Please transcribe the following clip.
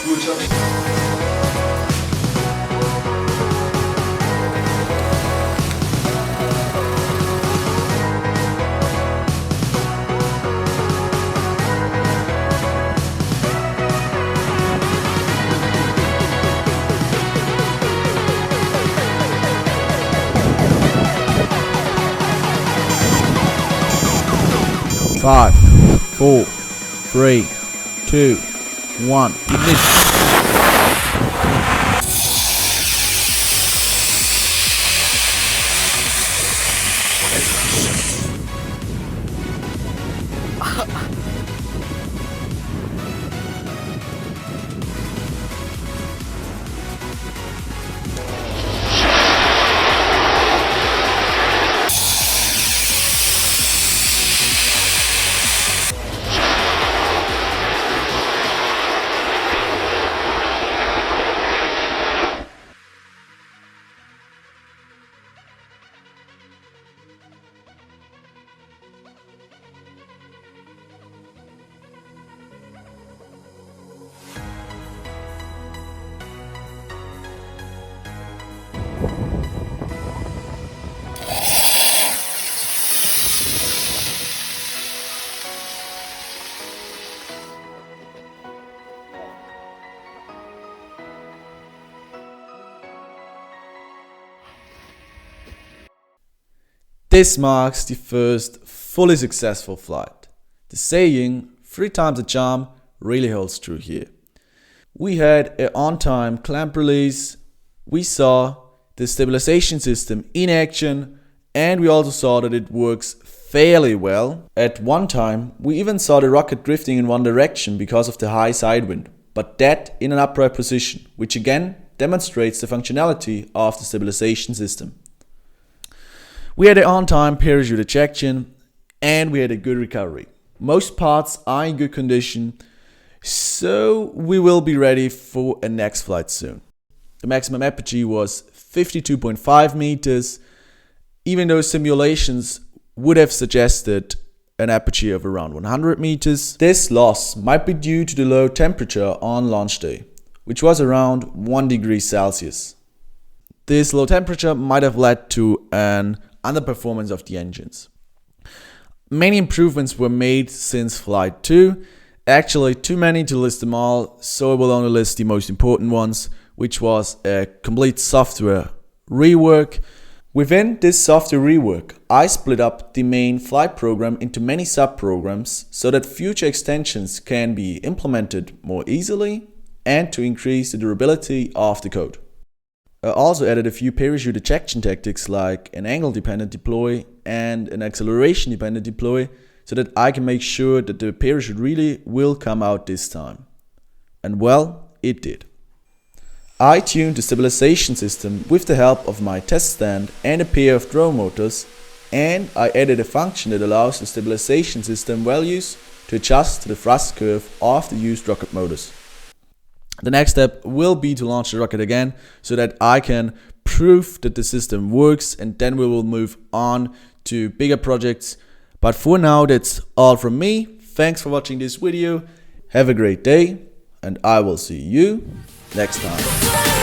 Good job. 5, 4, 3, 2, 1. Ignition. This marks the first fully successful flight. The saying, 3 times a charm, really holds true here. We had an on-time clamp release, we saw the stabilization system in action, and we also saw that it works fairly well. At one time, we even saw the rocket drifting in one direction because of the high side wind, but that in an upright position, which again demonstrates the functionality of the stabilization system. We had an on-time parachute ejection and we had a good recovery. Most parts are in good condition, so we will be ready for a next flight soon. The maximum apogee was 52.5 meters, even though simulations would have suggested an apogee of around 100 meters. This loss might be due to the low temperature on launch day, which was around 1 degree Celsius. This low temperature might have led to an underperformance of the engines. Many improvements were made since Flight 2, actually too many to list them all, so I will only list the most important ones, which was a complete software rework. Within this software rework, I split up the main flight program into many sub-programs so that future extensions can be implemented more easily and to increase the durability of the code. I also added a few parachute ejection tactics like an angle-dependent deploy and an acceleration-dependent deploy so that I can make sure that the parachute really will come out this time. And well, it did. I tuned the stabilization system with the help of my test stand and a pair of drone motors, and I added a function that allows the stabilization system values to adjust to the thrust curve of the used rocket motors. The next step will be to launch the rocket again so that I can prove that the system works, and then we will move on to bigger projects. But for now, that's all from me. Thanks for watching this video. Have a great day, and I will see you next time.